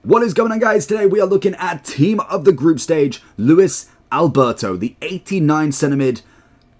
What is going on, guys? Today we are looking at team of the group stage, Luis Alberto, the 89 centre mid.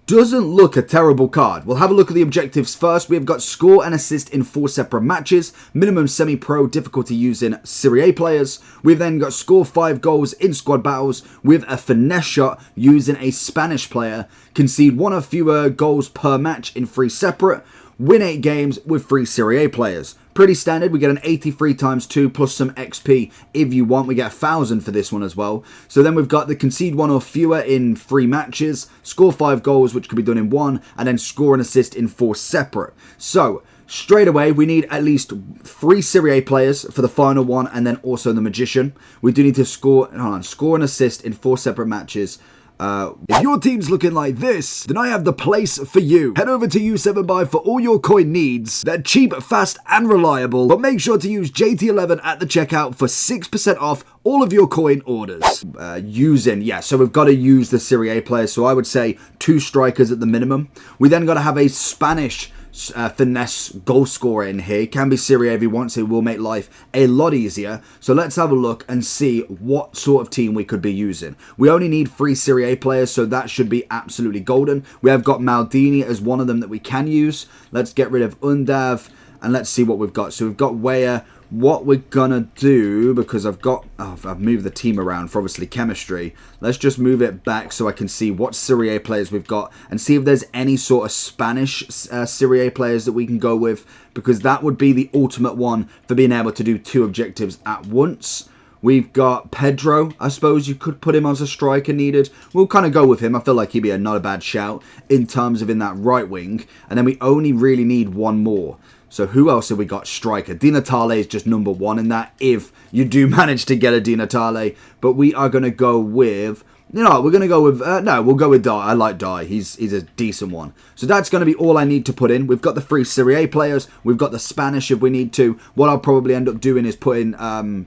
Doesn't look a terrible card. We'll have a look at the objectives first. We've got score and assist in 4 separate matches, minimum semi-pro difficulty using Serie A players. We've then got score 5 goals in squad battles with a finesse shot using a Spanish player, concede 1 or fewer goals per match in 3 separate, win 8 games with 3 Serie A players. Pretty standard. We get an 83 times 2 plus some XP if you want. We get 1,000 for this one as well. So then we've got the concede 1 or fewer in 3 matches, score 5 goals, which could be done in 1, and then score and assist in 4 separate. So straight away, we need at least 3 Serie A players for the final one, and then also the Magician. We do need to score and assist in 4 separate matches. If your team's looking like this, then I have the place for you. Head over to U7Buy for all your coin needs. They're cheap, fast, and reliable, but make sure to use JT11 at the checkout for 6% off all of your coin orders. So we've got to use the Serie A players, so I would say 2 strikers at the minimum. We then got to have a Spanish finesse goal scorer in here. Can be Serie A if he wants. It will make life a lot easier. So let's have a look and see what sort of team we could be using. We only need 3 Serie A players, so that should be absolutely golden. We have got Maldini as one of them that we can use. Let's get rid of Undav and let's see what we've got. So we've got Weyer. What we're gonna do, because I've moved the team around for obviously chemistry, let's just move it back so I can see what Serie A players we've got and see if there's any sort of Spanish Serie A players that we can go with, because that would be the ultimate one for being able to do 2 objectives at once. We've got Pedro. I suppose you could put him as a striker needed. We'll kind of go with him. I feel like he'd be not a bad shout in terms of in that right wing. And then we only really need 1 more. So who else have we got? Striker. Di Natale is just number 1 in that, if you do manage to get a Di Natale. But we are going to go with... we're going to go with... we'll go with Dai. I like Dai. He's a decent one. So that's going to be all I need to put in. We've got the 3 Serie A players. We've got the Spanish if we need to. What I'll probably end up doing is putting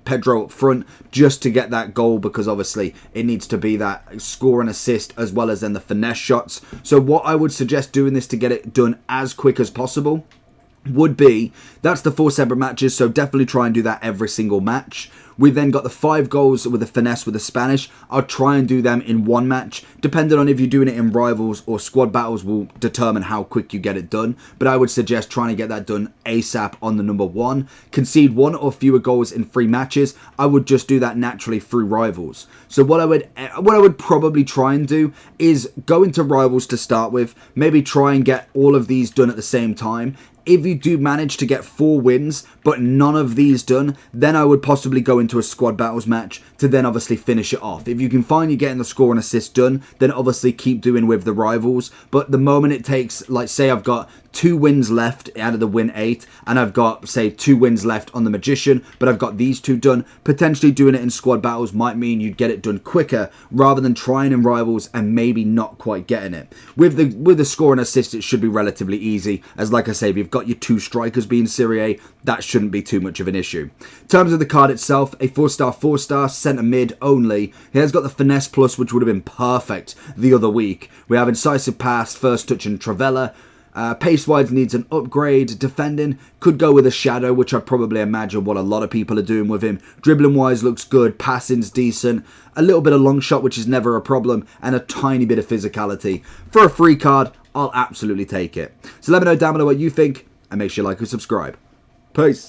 Pedro up front just to get that goal, because obviously it needs to be that score and assist as well as then the finesse shots. So what I would suggest doing this to get it done as quick as possible would be, that's the 4 separate matches, so definitely try and do that every single match. We've then got the 5 goals with the finesse with the Spanish. I'll try and do them in 1 match. Depending on if you're doing it in rivals or squad battles will determine how quick you get it done. But I would suggest trying to get that done ASAP on the number 1. Concede 1 or fewer goals in 3 matches. I would just do that naturally through rivals. So what I would probably try and do is go into rivals to start with. Maybe try and get all of these done at the same time. If you do manage to get 4 wins, but none of these done, then I would possibly go into a squad battles match to then obviously finish it off. If you can find you're getting the score and assist done, then obviously keep doing with the rivals. But the moment it takes, like say I've got 2 wins left out of the win 8, and I've got, say, 2 wins left on the Magician, but I've got these 2 done, potentially doing it in squad battles might mean you'd get it done quicker, rather than trying in rivals and maybe not quite getting it. With the score and assist, it should be relatively easy, as like I say, if you've got your 2 strikers being Serie A, that shouldn't be too much of an issue. In terms of the card itself, a 4-star, centre mid only. He has got the finesse plus, which would have been perfect the other week. We have incisive pass, first touch and Travella. Pace-wise needs an upgrade. Defending could go with a shadow, which I probably imagine what a lot of people are doing with him. Dribbling-wise looks good. Passing's decent. A little bit of long shot, which is never a problem. And a tiny bit of physicality. For a free card, I'll absolutely take it. So let me know down below what you think. And make sure you like and subscribe. Peace.